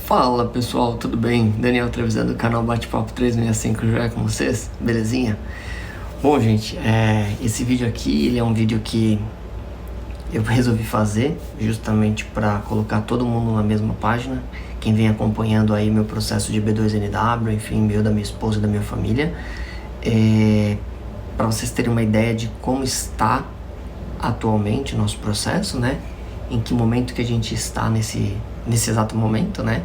Fala pessoal, tudo bem? Daniel Trevisan do canal Bate-Papo 365 já é com vocês? Belezinha? Bom gente, esse vídeo aqui ele é um vídeo que eu resolvi fazer justamente para colocar todo mundo na mesma página. Quem vem acompanhando aí meu processo de B2NW, enfim, meu, da minha esposa e da minha família, para vocês terem uma ideia de como está atualmente o nosso processo, né? Em que momento que a gente está nesse exato momento, né?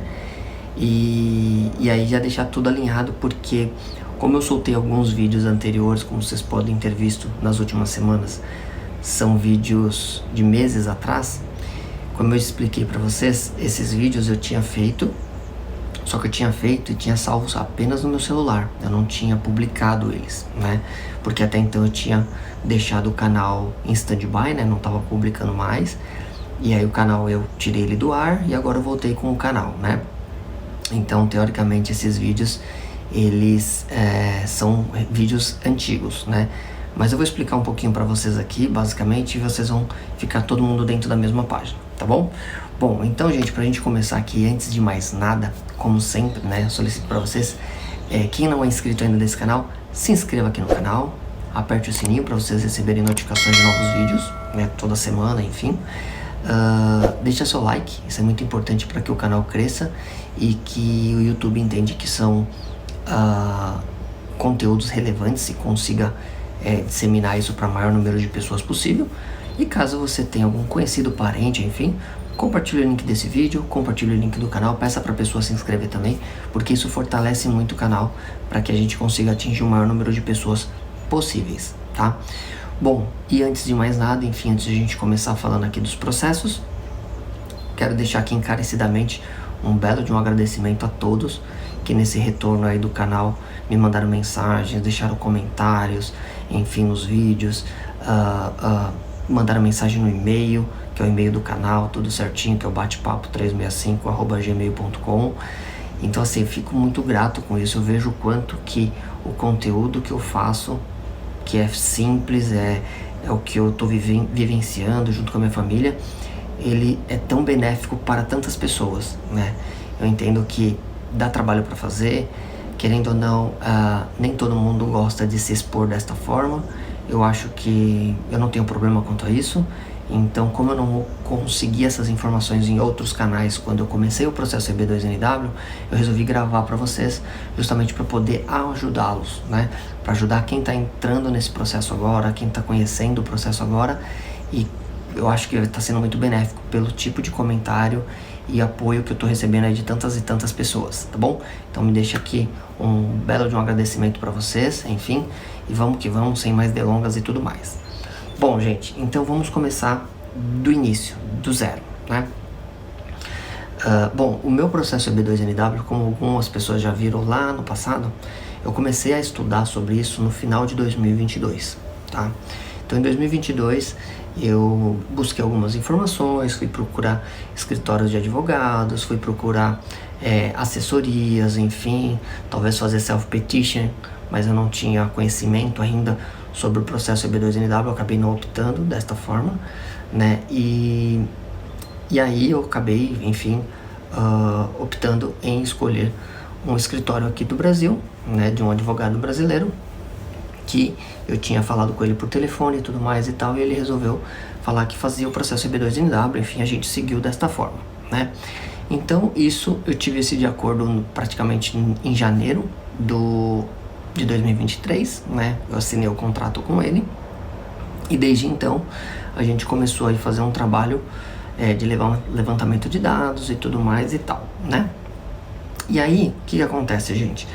E aí já deixar tudo alinhado, porque como eu soltei alguns vídeos anteriores, como vocês podem ter visto nas últimas semanas, são vídeos de meses atrás. Como eu expliquei para vocês, esses vídeos eu tinha feito, só que eu tinha feito e tinha salvo apenas no meu celular, eu não tinha publicado eles, né? Porque até então eu tinha deixado o canal em stand-by, né? Não estava publicando mais. E aí o canal eu tirei ele do ar e agora eu voltei com o canal, né? Então, teoricamente, esses vídeos, eles são vídeos antigos, né? Mas eu vou explicar um pouquinho pra vocês aqui, basicamente, e vocês vão ficar todo mundo dentro da mesma página, tá bom? Bom, então, gente, pra gente começar aqui, antes de mais nada, como sempre, né? Eu solicito pra vocês, quem não é inscrito ainda nesse canal, se inscreva aqui no canal, aperte o sininho pra vocês receberem notificações de novos vídeos, né? Toda semana, enfim. Deixa seu like, isso é muito importante para que o canal cresça e que o YouTube entende que são conteúdos relevantes e consiga disseminar isso para o maior número de pessoas possível. E caso você tenha algum conhecido, parente, enfim, compartilhe o link desse vídeo, compartilhe o link do canal, peça para a pessoa se inscrever também, porque isso fortalece muito o canal para que a gente consiga atingir o maior número de pessoas possíveis, tá? Bom, e antes de mais nada, enfim, antes de a gente começar falando aqui dos processos, quero deixar aqui encarecidamente um belo de um agradecimento a todos que nesse retorno aí do canal me mandaram mensagens, deixaram comentários, enfim, nos vídeos, mandaram mensagem no e-mail, que é o e-mail do canal, tudo certinho, que é o batepapo365@gmail.com. Então assim, eu fico muito grato com isso, eu vejo o quanto que o conteúdo que eu faço, que é simples, é o que eu estou vivenciando junto com a minha família, ele é tão benéfico para tantas pessoas, né? Eu entendo que dá trabalho para fazer, querendo ou não, nem todo mundo gosta de se expor desta forma. Eu acho que eu não tenho problema quanto a isso. Então, como eu não consegui essas informações em outros canais quando eu comecei o processo EB2NW, eu resolvi gravar para vocês, justamente para poder ajudá-los, né? Para ajudar quem está entrando nesse processo agora, quem está conhecendo o processo agora, e eu acho que está sendo muito benéfico pelo tipo de comentário e apoio que eu estou recebendo aí de tantas e tantas pessoas, tá bom? Então me deixa aqui um belo de um agradecimento para vocês, enfim, e vamos que vamos, sem mais delongas e tudo mais. Bom, gente, então vamos começar do início, do zero, né? Bom, o meu processo EB2NW, como algumas pessoas já viram lá no passado, eu comecei a estudar sobre isso no final de 2022, tá? Então, em 2022, eu busquei algumas informações, fui procurar escritórios de advogados, fui procurar assessorias, enfim, talvez fazer self-petition, mas eu não tinha conhecimento ainda sobre o processo EB2NW, eu acabei não optando desta forma, né? E aí eu acabei, enfim, optando em escolher um escritório aqui do Brasil, né, de um advogado brasileiro, que eu tinha falado com ele por telefone e tudo mais e tal, e ele resolveu falar que fazia o processo EB2NW, enfim, a gente seguiu desta forma, né? Então, isso, eu tive esse de acordo praticamente em janeiro de 2023, né? Eu assinei o contrato com ele, e desde então, a gente começou a fazer um trabalho de levantamento de dados e tudo mais e tal, né? E aí, o que acontece, gente?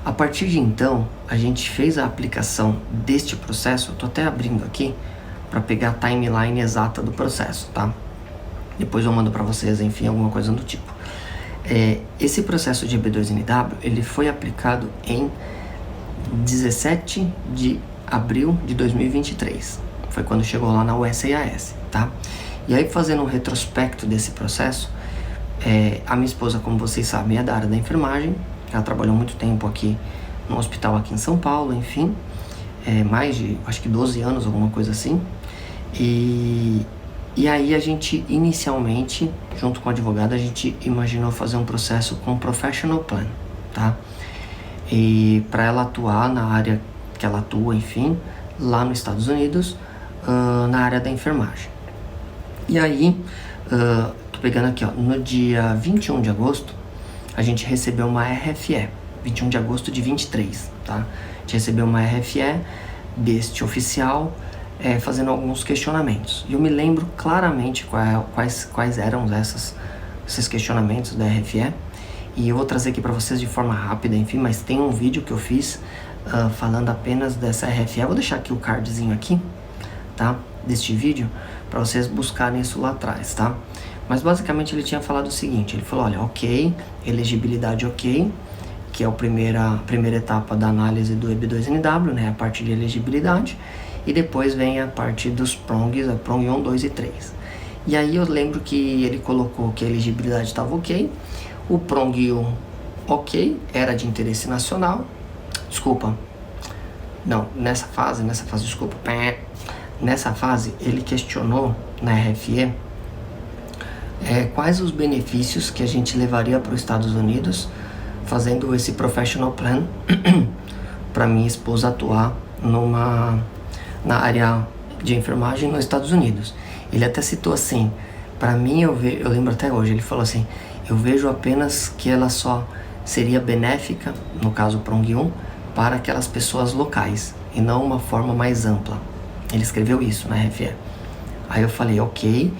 A partir de então, a gente fez a aplicação deste processo. Eu tô até abrindo aqui para pegar a timeline exata do processo, tá? Depois eu mando para vocês, enfim, alguma coisa do tipo. Esse processo de EB2NW, ele foi aplicado em 17 de abril de 2023. Foi quando chegou lá na USAS, tá? E aí, fazendo um retrospecto desse processo, a minha esposa, como vocês sabem, é da área da enfermagem. Ela trabalhou muito tempo aqui no hospital aqui em São Paulo, enfim, mais de, acho que 12 anos, alguma coisa assim. E E aí a gente, inicialmente, junto com o advogado, a gente imaginou fazer um processo com Professional Plan, tá? E para ela atuar na área que ela atua, enfim, lá nos Estados Unidos, na área da enfermagem. E aí, tô pegando aqui, ó, no dia 21 de agosto, a gente recebeu uma RFE, 21 de agosto de 23, tá? A gente recebeu uma RFE deste oficial, fazendo alguns questionamentos. E eu me lembro claramente quais eram esses questionamentos da RFE. E eu vou trazer aqui para vocês de forma rápida, enfim, mas tem um vídeo que eu fiz falando apenas dessa RFE. Eu vou deixar aqui o cardzinho aqui, tá? Deste vídeo, para vocês buscarem isso lá atrás, tá? Mas basicamente ele tinha falado o seguinte, ele falou, olha, ok, elegibilidade ok, que é a primeira etapa da análise do EB2NW, né, a parte de elegibilidade, e depois vem a parte dos prongs, a prong 1, 2 e 3. E aí eu lembro que ele colocou que a elegibilidade estava ok, o prong 1 ok, era de interesse nacional, nessa fase, nessa fase ele questionou na RFE quais os benefícios que a gente levaria para os Estados Unidos fazendo esse professional plan para minha esposa atuar na área de enfermagem nos Estados Unidos. Ele até citou assim, para mim eu lembro até hoje, ele falou assim, eu vejo apenas que ela só seria benéfica, no caso prong 1, para aquelas pessoas locais e não uma forma mais ampla. Ele escreveu isso na RFE. Aí eu falei, ok.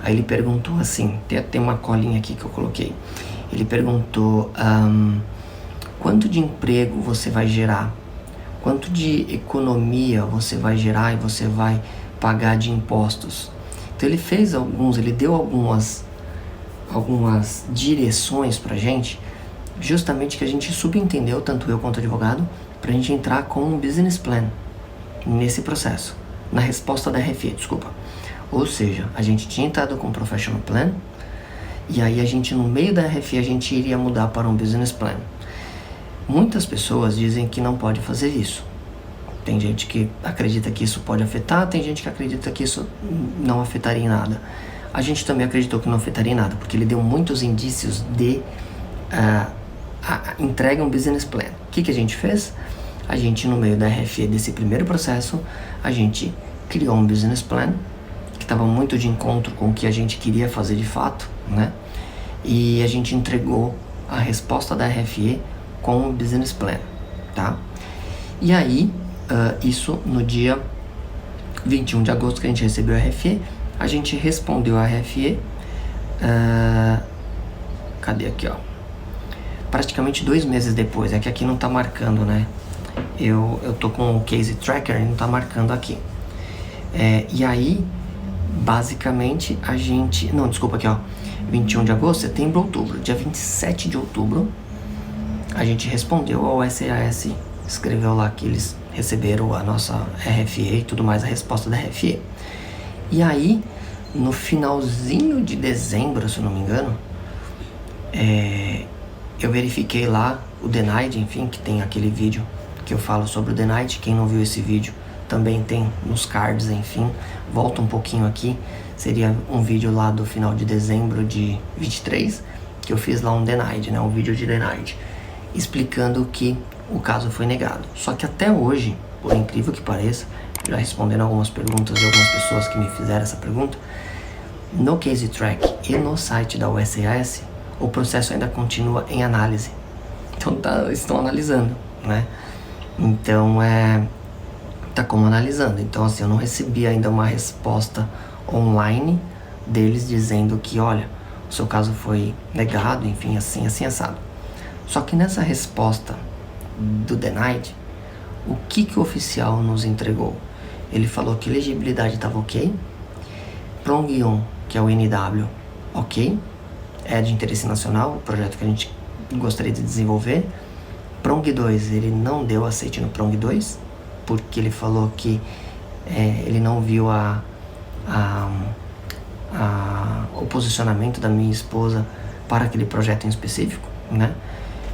Aí ele perguntou assim, tem uma colinha aqui que eu coloquei. Ele perguntou, quanto de emprego você vai gerar? Quanto de economia você vai gerar e você vai pagar de impostos? Então ele deu algumas direções pra gente, justamente que a gente subentendeu, tanto eu quanto o advogado, pra gente entrar com um business plan nesse processo, na resposta da RFE, desculpa. Ou seja, a gente tinha entrado com um professional plan, e aí a gente, no meio da RFE, a gente iria mudar para um business plan. Muitas pessoas dizem que não pode fazer isso. Tem gente que acredita que isso pode afetar, tem gente que acredita que isso não afetaria em nada. A gente também acreditou que não afetaria em nada, porque ele deu muitos indícios de entrega um business plan. O que a gente fez? A gente, no meio da RFE desse primeiro processo, a gente criou um business plan, que estava muito de encontro com o que a gente queria fazer de fato, né? E a gente entregou a resposta da RFE com o business plan, tá? E aí, isso no dia 21 de agosto que a gente recebeu a RFE, a gente respondeu a RFE, cadê aqui, ó? Praticamente 2 meses depois, é que aqui não tá marcando, né? Eu tô com o case tracker e não tá marcando aqui. E aí, basicamente, a gente... Não, desculpa aqui, ó. 21 de agosto, setembro, outubro. Dia 27 de outubro, a gente respondeu ao SAS. Escreveu lá que eles receberam a nossa RFE e tudo mais, a resposta da RFE. E aí, no finalzinho de dezembro, se eu não me engano, eu verifiquei lá o Denied, enfim, que tem aquele vídeo que eu falo sobre o Denied. Quem não viu esse vídeo também tem nos cards, enfim, volta um pouquinho aqui, seria um vídeo lá do final de dezembro de 23, que eu fiz lá um Denied, né, um vídeo de Denied, explicando que o caso foi negado. Só que até hoje, por incrível que pareça, já respondendo algumas perguntas de algumas pessoas que me fizeram essa pergunta, no Case Track e no site da USAS, o processo ainda continua em análise. Então estão analisando, né? Então tá como analisando. Então assim, eu não recebi ainda uma resposta online deles dizendo que, olha, o seu caso foi negado, enfim, assim assado. Só que nessa resposta do Denied, o que o oficial nos entregou? Ele falou que elegibilidade estava ok, prong 1, que é o NW, ok, é de interesse nacional, o projeto que a gente gostaria de desenvolver. Prong 2, ele não deu aceite no Prong 2, porque ele falou que ele não viu o posicionamento da minha esposa para aquele projeto em específico, né?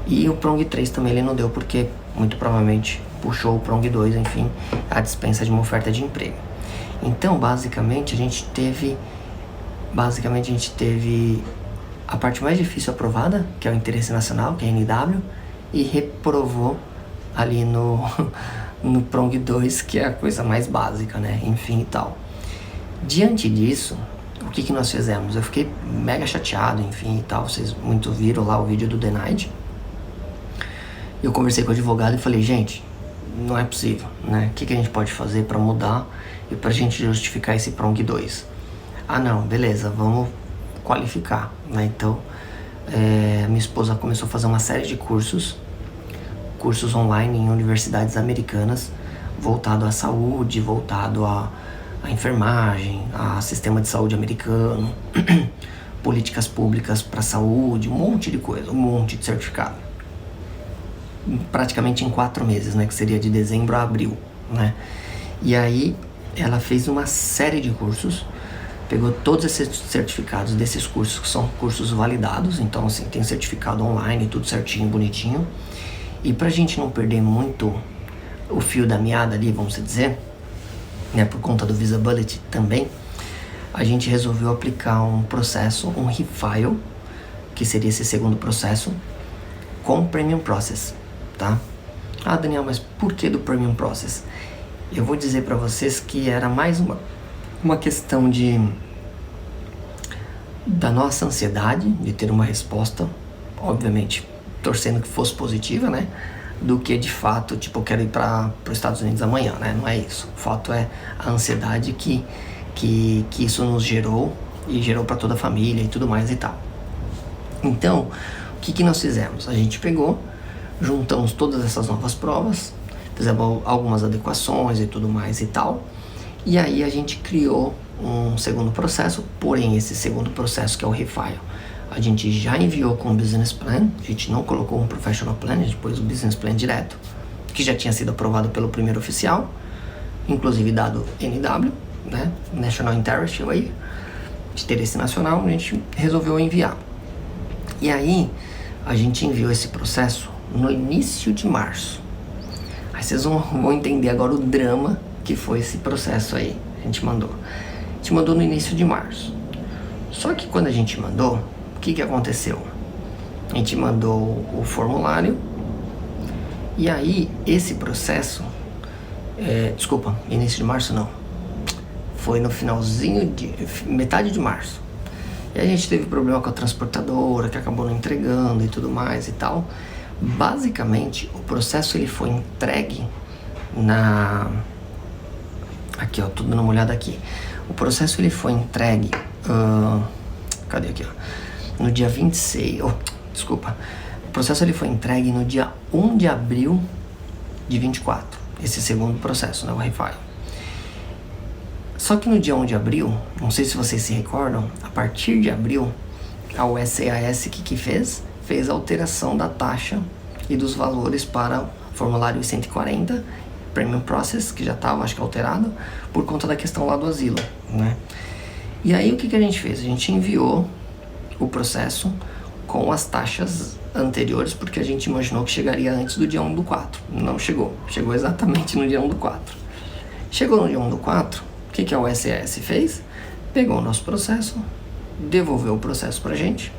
E o Prong 3 também ele não deu, porque muito provavelmente puxou o Prong 2, enfim, a dispensa de uma oferta de emprego. Então, basicamente, a gente teve Basicamente a gente teve a parte mais difícil aprovada, que é o interesse nacional, que é a NW, e reprovou ali no Prong 2, que é a coisa mais básica, né? Enfim e tal. Diante disso, o que nós fizemos? Eu fiquei mega chateado, enfim e tal. Vocês muito viram lá o vídeo do Denied. Eu conversei com o advogado e falei, gente, não é possível, né? O que a gente pode fazer para mudar e pra gente justificar esse Prong 2? Ah, não, beleza, vamos qualificar, né? Então, minha esposa começou a fazer uma série de cursos online em universidades americanas, voltado à saúde, voltado à enfermagem, a sistema de saúde americano, políticas públicas para saúde, um monte de coisa, um monte de certificado. Praticamente em 4 meses, né? Que seria de dezembro a abril, né? E aí ela fez uma série de cursos, pegou todos esses certificados desses cursos, que são cursos validados, então assim, tem certificado online, tudo certinho, bonitinho. E pra gente não perder muito o fio da meada ali, vamos dizer, né, por conta do Visibility também, a gente resolveu aplicar um processo, um refile, que seria esse segundo processo, com Premium Process, tá? Ah, Daniel, mas por que do Premium Process? Eu vou dizer pra vocês que era mais uma questão da nossa ansiedade de ter uma resposta, obviamente torcendo que fosse positiva, né? Do que de fato, tipo, eu quero ir para os Estados Unidos amanhã, né? Não é isso. O fato é a ansiedade que isso nos gerou e gerou para toda a família e tudo mais e tal. Então, o que nós fizemos? A gente pegou, juntamos todas essas novas provas, fizemos algumas adequações e tudo mais e tal, e aí a gente criou um segundo processo, porém esse segundo processo, que é o refile, a gente já enviou com o Business Plan, a gente não colocou um Professional Plan, a gente pôs o Business Plan direto, que já tinha sido aprovado pelo primeiro oficial, inclusive dado NW, né, National Interest Waiver, de interesse nacional, a gente resolveu enviar. E aí, a gente enviou esse processo no início de março. Aí vocês vão entender agora o drama que foi esse processo aí, a gente mandou. A gente mandou no início de março. Só que quando a gente mandou, o que aconteceu? A gente mandou o formulário e aí esse processo, início de março não, foi no finalzinho metade de março. E a gente teve problema com a transportadora, que acabou não entregando e tudo mais e tal. Basicamente, o processo ele foi entregue aqui ó, tô dando uma olhada aqui. O processo ele foi entregue, cadê aqui ó? No dia 26, o processo ele foi entregue no dia 1 de abril de 24, esse segundo processo, né, o refile. Só que no dia 1 de abril, não sei se vocês se recordam, a partir de abril, a USCIS que fez a alteração da taxa e dos valores para o formulário I-140, Premium Process, que já estava, acho que alterado, por conta da questão lá do asilo, né? E aí o que a gente fez? A gente enviou o processo com as taxas anteriores, porque a gente imaginou que chegaria antes do dia 1 do 4. Não chegou, chegou exatamente no dia 1 do 4. Chegou no dia 1 do 4, o que a USCIS fez? Pegou o nosso processo, devolveu o processo pra gente,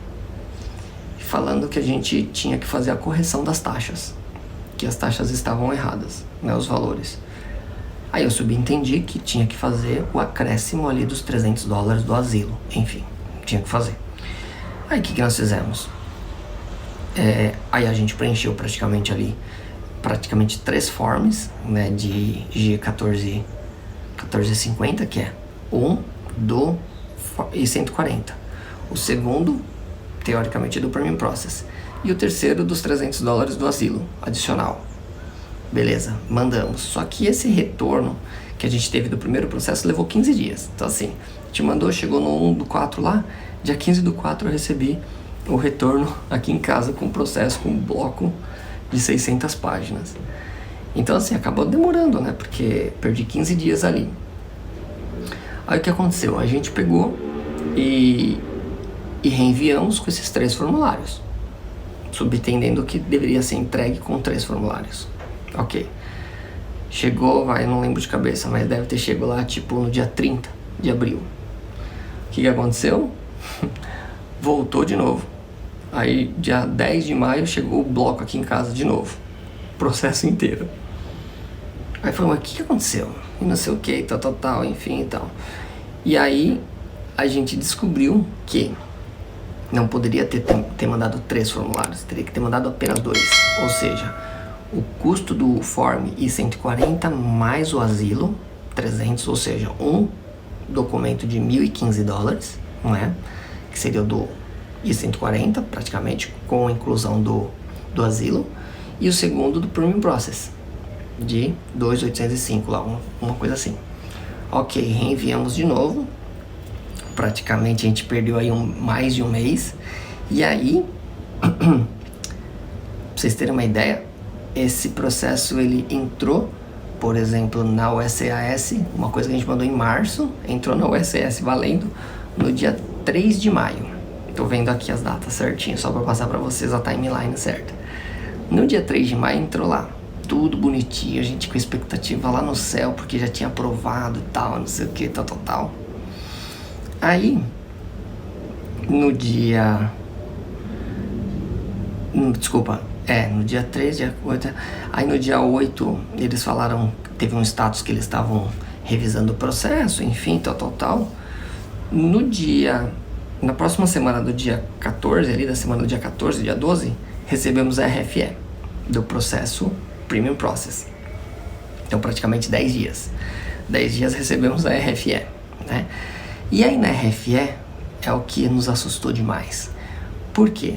falando que a gente tinha que fazer a correção das taxas, que as taxas estavam erradas, né, os valores. Aí eu subentendi que tinha que fazer o acréscimo ali dos $300 do asilo, enfim, tinha que fazer. Aí o que nós fizemos? Aí a gente preencheu praticamente 3 forms, né, de G1450, que é um do I-140. O segundo, teoricamente, do Premium Process. E o terceiro dos $300 do asilo adicional. Beleza, mandamos. Só que esse retorno que a gente teve do primeiro processo levou 15 dias. Então assim, a gente mandou, chegou no 1 do 4 lá, dia 15 do 4 eu recebi o retorno aqui em casa com o processo, com um bloco de 600 páginas. Então assim, acabou demorando, né? Porque perdi 15 dias ali. Aí o que aconteceu? A gente pegou e reenviamos com esses 3 formulários, subentendendo que deveria ser entregue com 3 formulários. Ok. Chegou, não lembro de cabeça, mas deve ter chegado lá tipo no dia 30 de abril. que aconteceu? Voltou de novo. Aí, dia 10 de maio, chegou o bloco aqui em casa de novo. Processo inteiro. Aí falou, mas o que aconteceu? E não sei o que, tal, enfim e tal. E aí, a gente descobriu que não poderia ter mandado 3 formulários, teria que ter mandado apenas 2. Ou seja, o custo do Form I-140 mais o asilo, 300, ou seja, um documento de $1.015, não é? Que seria o do I-140, praticamente, com a inclusão do asilo. E o segundo do Premium Process, de 2.805 lá, uma coisa assim. Ok, reenviamos de novo. Praticamente a gente perdeu aí mais de um mês. E aí, pra vocês terem uma ideia, esse processo ele entrou, por exemplo, na USAS, uma coisa que a gente mandou em março, entrou na USAS valendo no dia 3 de maio. Tô vendo aqui as datas certinho, só para passar para vocês a timeline certa. No dia 3 de maio entrou lá, tudo bonitinho, a gente com expectativa lá no céu, porque já tinha aprovado e tal, não sei o que, tal. Aí, no dia... no dia 3, dia 8... Aí no dia 8, eles falaram... Teve um status que eles estavam revisando o processo, enfim, tal. Na próxima semana do dia 14, ali da semana do dia 14, dia 12, recebemos a RFE do processo Premium Process. Então, praticamente 10 dias. 10 dias recebemos a RFE, né? E aí na RFE é o que nos assustou demais. Por quê?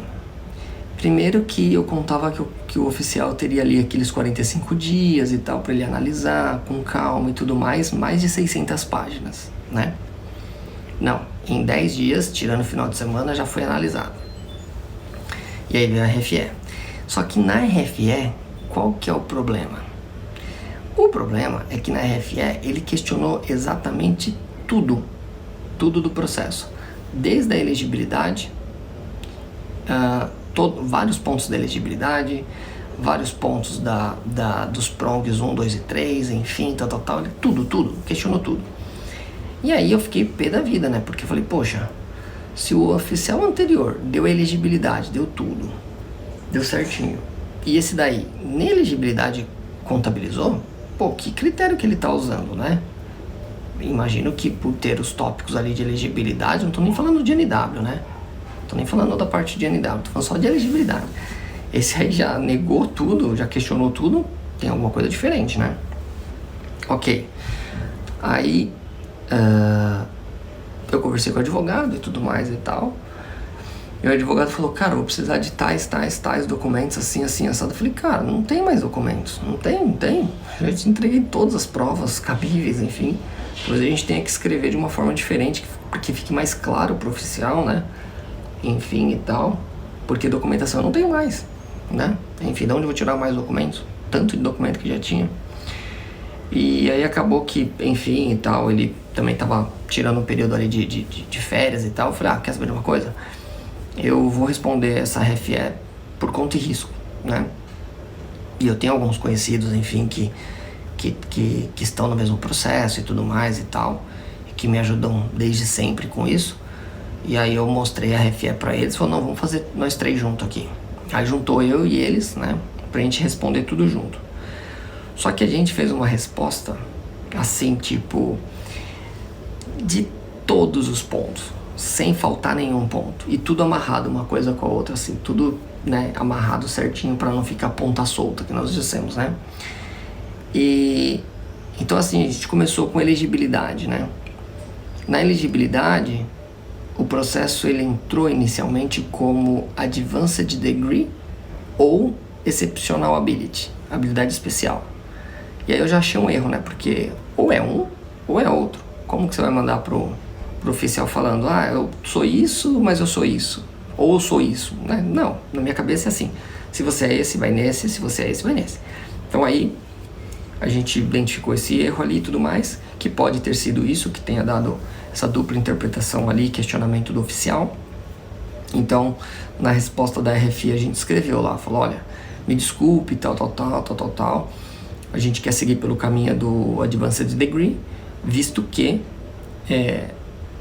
Primeiro que eu contava que o oficial teria ali aqueles 45 dias e tal, para ele analisar com calma e tudo mais de 600 páginas, né? Não, em 10 dias, tirando o final de semana, já foi analisado. E aí veio a RFE. Só que na RFE, qual que é o problema? O problema é que na RFE ele questionou exatamente tudo do processo, desde a elegibilidade, vários pontos da elegibilidade, vários pontos dos prongs 1, 2 e 3, enfim, tal, tudo, questionou tudo. E aí eu fiquei pé da vida, né, porque eu falei, poxa, se o oficial anterior deu a elegibilidade, deu tudo, deu certinho, e esse daí, nem elegibilidade contabilizou, pô, que critério que ele tá usando, né? Imagino que por ter os tópicos ali de elegibilidade, não tô nem falando de NW, né? Tô nem falando da parte de NW, tô falando só de elegibilidade. Esse aí já negou tudo, já questionou tudo, tem alguma coisa diferente, né? Ok. Aí, eu conversei com o advogado e tudo mais e tal. E o advogado falou, cara, eu vou precisar de tais documentos, assim, assado. Eu falei, cara, não tem mais documentos. Não tem. Eu te entreguei todas as provas cabíveis, enfim. Talvez a gente tenha que escrever de uma forma diferente, que fique mais claro pro oficial, né? Enfim e tal. Porque documentação eu não tenho mais, né? Enfim, de onde eu vou tirar mais documentos? Tanto de documento que já tinha. E aí acabou que, enfim e tal, ele também tava tirando um período ali de férias e tal. Eu falei, quer saber de uma coisa? Eu vou responder essa RFE por conta e risco, né? E eu tenho alguns conhecidos, enfim, que estão no mesmo processo e tudo mais e tal, e que me ajudam desde sempre com isso. E aí eu mostrei a RFE pra eles, falou, não, vamos fazer nós 3 juntos aqui. Aí juntou eu e eles, né, pra gente responder tudo junto. Só que a gente fez uma resposta, assim, tipo, de todos os pontos, sem faltar nenhum ponto. E tudo amarrado uma coisa com a outra, assim, tudo, né, amarrado certinho pra não ficar ponta solta, que nós dissemos, né. E então assim, a gente começou com elegibilidade, né. Na elegibilidade, o processo ele entrou inicialmente como Advanced Degree ou Exceptional Ability, habilidade especial. E aí eu já achei um erro, né? Porque ou é um ou é outro. Como que você vai mandar pro oficial falando, eu sou isso, mas eu sou isso. Ou eu sou isso, né? Não, na minha cabeça é assim. Se você é esse, vai nesse. Se você é esse, vai nesse. Então aí a gente identificou esse erro ali e tudo mais, que pode ter sido isso, que tenha dado essa dupla interpretação ali, questionamento do oficial. Então, na resposta da RFI a gente escreveu lá, falou, olha, me desculpe, tal. A gente quer seguir pelo caminho do Advanced Degree, visto que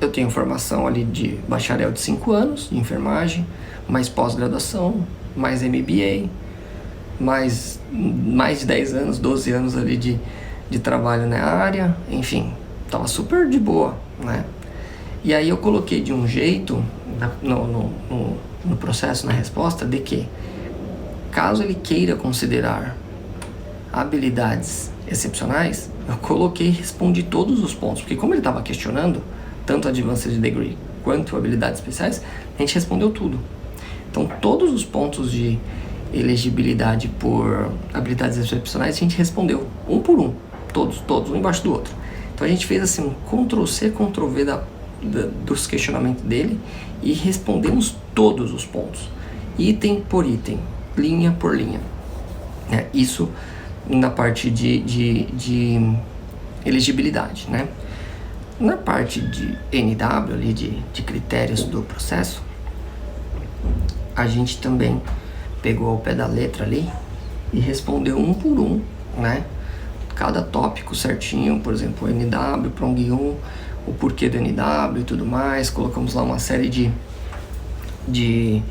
eu tenho formação ali de bacharel de 5 anos de enfermagem, mais pós-graduação, mais MBA, mais de 10 anos, 12 anos ali de trabalho na área, enfim, tava super de boa, né? E aí eu coloquei de um jeito no processo, na resposta, de que caso ele queira considerar habilidades excepcionais, eu coloquei e respondi todos os pontos, porque como ele estava questionando, tanto Advanced Degree quanto habilidades especiais, a gente respondeu tudo. Então todos os pontos de elegibilidade por habilidades excepcionais a gente respondeu, um por um, todos, um embaixo do outro. Então a gente fez assim um Ctrl+C, Ctrl+V dos questionamentos dele e respondemos todos os pontos, item por item, linha por linha. Isso na parte de elegibilidade, né? Na parte de NW, ali de critérios do processo, a gente também pegou ao pé da letra ali e respondeu um por um, né? Cada tópico certinho, por exemplo, o NW, Prong 1, o porquê do NW e tudo mais. Colocamos lá uma série de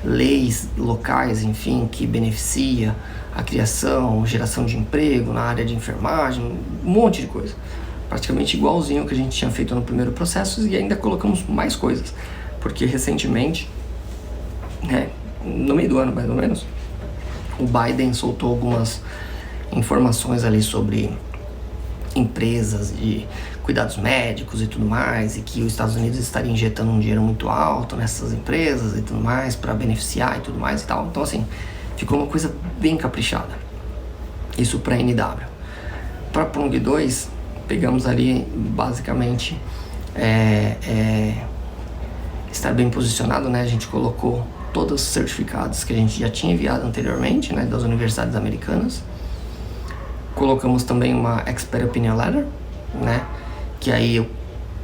leis locais, enfim, que beneficia a criação, geração de emprego na área de enfermagem, um monte de coisa. Praticamente igualzinho que a gente tinha feito no primeiro processo, e ainda colocamos mais coisas, porque recentemente, né, no meio do ano mais ou menos, o Biden soltou algumas informações ali sobre empresas de cuidados médicos e tudo mais, e que os Estados Unidos estariam injetando um dinheiro muito alto nessas empresas e tudo mais, para beneficiar e tudo mais e tal. Então assim, ficou uma coisa bem caprichada. Isso para NW. Para Prong 2, pegamos ali basicamente estar bem posicionado, né? A gente colocou todos os certificados que a gente já tinha enviado anteriormente, né, das universidades americanas. Colocamos também uma Expert Opinion Letter, né, que aí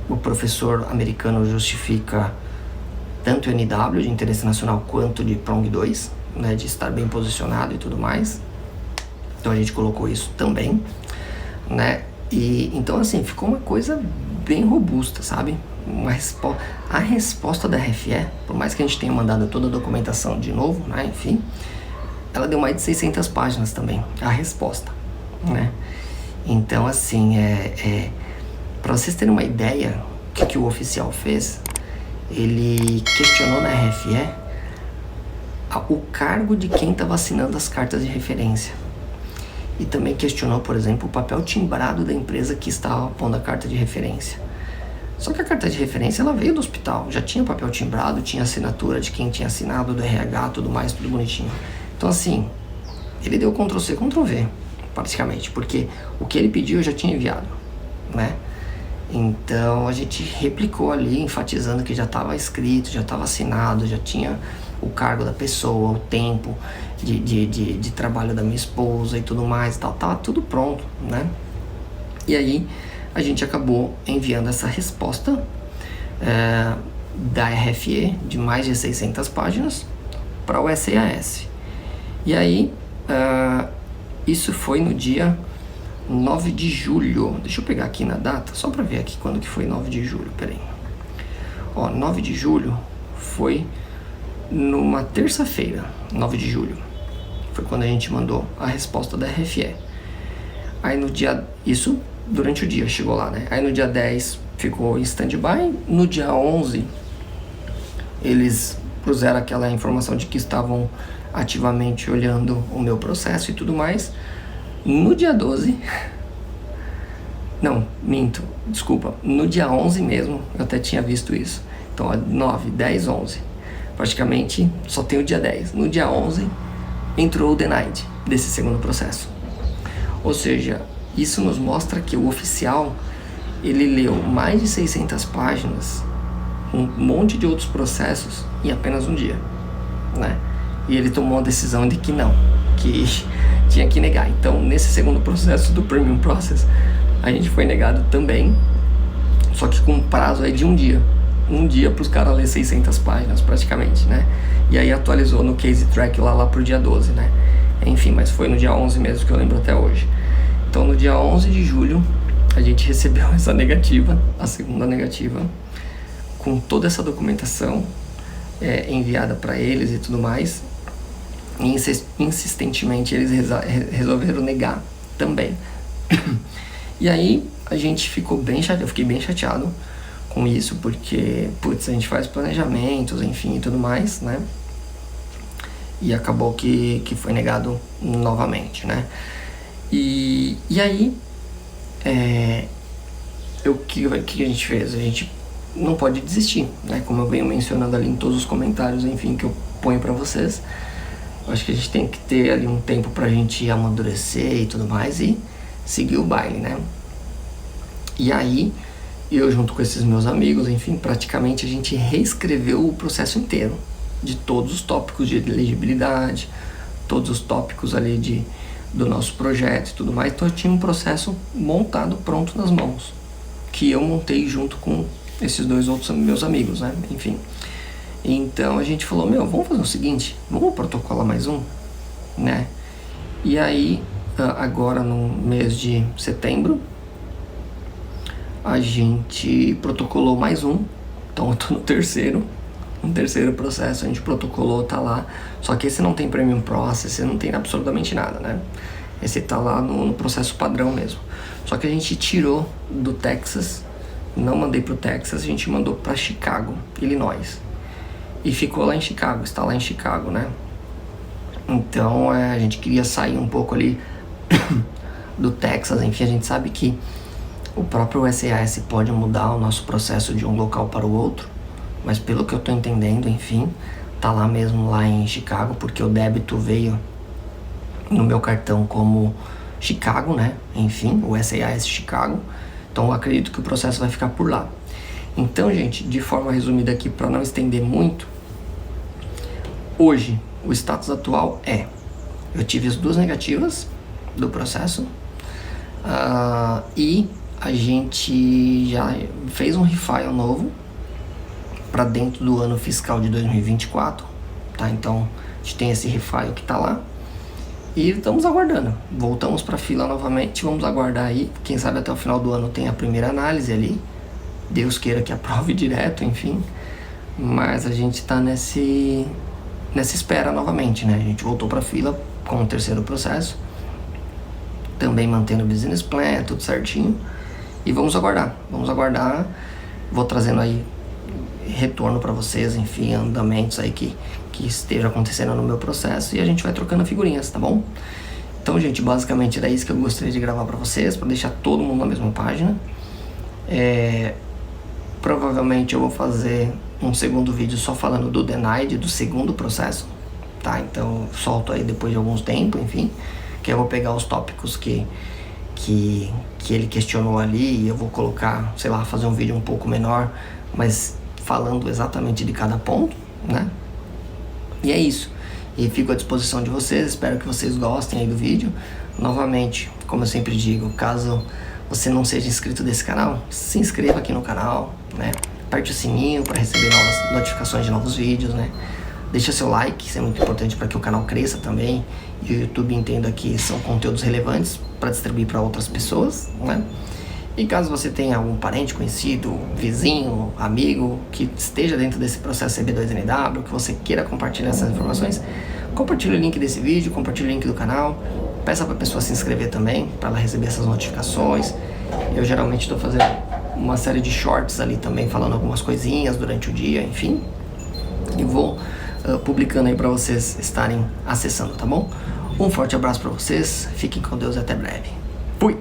o professor americano justifica tanto o NW de interesse nacional quanto de Prong 2, né, de estar bem posicionado e tudo mais. Então a gente colocou isso também, né, e então assim, ficou uma coisa bem robusta, sabe? A resposta da RFE, por mais que a gente tenha mandado toda a documentação de novo, né, enfim, ela deu mais de 600 páginas também, a resposta, né? Então assim, para vocês terem uma ideia, o que o oficial fez, ele questionou na RFE o cargo de quem estava assinando as cartas de referência. E também questionou, por exemplo, o papel timbrado da empresa que estava pondo a carta de referência. Só que a carta de referência, ela veio do hospital, já tinha papel timbrado, tinha assinatura de quem tinha assinado, do RH, tudo mais, tudo bonitinho. Então assim, ele deu Ctrl+C, Ctrl+V, praticamente, porque o que ele pediu eu já tinha enviado, né? Então a gente replicou ali, enfatizando que já estava escrito, já estava assinado, já tinha o cargo da pessoa, o tempo de trabalho da minha esposa e tudo mais e tal, tava tudo pronto, né? E aí a gente acabou enviando essa resposta da RFE de mais de 600 páginas para o SAS. E aí isso foi no dia 9 de julho. Deixa eu pegar aqui na data, só para ver aqui quando que foi 9 de julho, peraí. Ó, 9 de julho foi numa terça-feira, 9 de julho. Foi quando a gente mandou a resposta da RFE. Aí no dia, isso durante o dia chegou lá, né? Aí no dia 10 ficou em stand-by. No dia 11 eles puseram aquela informação de que estavam ativamente olhando o meu processo e tudo mais. No dia 12, não, minto, desculpa, no dia 11 mesmo, eu até tinha visto isso. Então 9, 10, 11, praticamente só tem o dia 10. No dia 11 entrou o denied desse segundo processo. Ou seja, isso nos mostra que o oficial, ele leu mais de 600 páginas, um monte de outros processos em apenas um dia, né? E ele tomou a decisão de que não, que tinha que negar. Então, nesse segundo processo do Premium Process, a gente foi negado também, só que com um prazo aí de um dia para os caras ler 600 páginas praticamente, né? E aí atualizou no Case Track lá pro dia 12, né? Enfim, mas foi no dia 11 mesmo, que eu lembro até hoje. Então no dia 11 de julho a gente recebeu essa negativa, a segunda negativa, com toda essa documentação enviada para eles e tudo mais, e insistentemente eles resolveram negar também. E aí a gente ficou bem chateado, eu fiquei bem chateado com isso, porque, putz, a gente faz planejamentos, enfim, e tudo mais, né? E acabou que foi negado novamente, né? E aí, o que a gente fez? A gente não pode desistir, né? Como eu venho mencionando ali em todos os comentários, enfim, que eu ponho pra vocês. Eu acho que a gente tem que ter ali um tempo pra gente amadurecer e tudo mais e seguir o baile, né? E aí, eu junto com esses meus amigos, enfim, praticamente a gente reescreveu o processo inteiro, de todos os tópicos de elegibilidade, todos os tópicos ali do nosso projeto e tudo mais. Então eu tinha um processo montado, pronto nas mãos, que eu montei junto com esses dois outros meus amigos, né? Enfim. Então a gente falou, vamos fazer o seguinte, vamos protocolar mais um, né? E aí, agora no mês de setembro, a gente protocolou mais um. Então eu tô no terceiro processo, a gente protocolou, tá lá. Só que esse não tem Premium Process, esse não tem absolutamente nada, né? Esse tá lá no processo padrão mesmo. Só que a gente tirou do Texas, não mandei pro Texas, a gente mandou pra Chicago, Illinois. E ficou lá em Chicago, está lá em Chicago, né? Então a gente queria sair um pouco ali do Texas, enfim, a gente sabe que o próprio SAS pode mudar o nosso processo de um local para o outro, mas pelo que eu tô entendendo, enfim, tá lá mesmo, lá em Chicago, porque o débito veio no meu cartão como Chicago, né? Enfim, o SAS Chicago. Então eu acredito que o processo vai ficar por lá. Então, gente, de forma resumida aqui, para não estender muito, hoje o status atual eu tive as 2 negativas do processo, e a gente já fez um refile novo para dentro do ano fiscal de 2024, tá? Então a gente tem esse refile que tá lá e estamos aguardando. Voltamos para a fila novamente, vamos aguardar aí. Quem sabe até o final do ano tem a primeira análise ali. Deus queira que aprove direto, enfim. Mas a gente tá nessa espera novamente, né? A gente voltou para a fila com o terceiro processo, também mantendo o business plan, tudo certinho. E vamos aguardar. Vou trazendo aí retorno para vocês, enfim, andamentos aí que esteja acontecendo no meu processo, e a gente vai trocando figurinhas, tá bom? Então, gente, basicamente era isso que eu gostaria de gravar para vocês, para deixar todo mundo na mesma página. Provavelmente eu vou fazer um segundo vídeo só falando do denied, do segundo processo, tá? Então eu solto aí depois de alguns tempos, enfim, que eu vou pegar os tópicos que ele questionou ali e eu vou colocar, sei lá, fazer um vídeo um pouco menor, mas falando exatamente de cada ponto, né? E é isso. E fico à disposição de vocês, espero que vocês gostem aí do vídeo. Novamente, como eu sempre digo, caso você não seja inscrito desse canal, se inscreva aqui no canal, né? Aperte o sininho para receber novas notificações de novos vídeos, né? Deixa seu like, isso é muito importante para que o canal cresça também e o YouTube entenda que são conteúdos relevantes para distribuir para outras pessoas, né? E caso você tenha algum parente, conhecido, vizinho, amigo que esteja dentro desse processo CB2NW, que você queira compartilhar essas informações, compartilhe o link desse vídeo, compartilhe o link do canal, peça para a pessoa se inscrever também, para ela receber essas notificações. Eu geralmente estou fazendo uma série de shorts ali também, falando algumas coisinhas durante o dia, enfim, e vou publicando aí para vocês estarem acessando, tá bom? Um forte abraço para vocês, fiquem com Deus e até breve. Fui!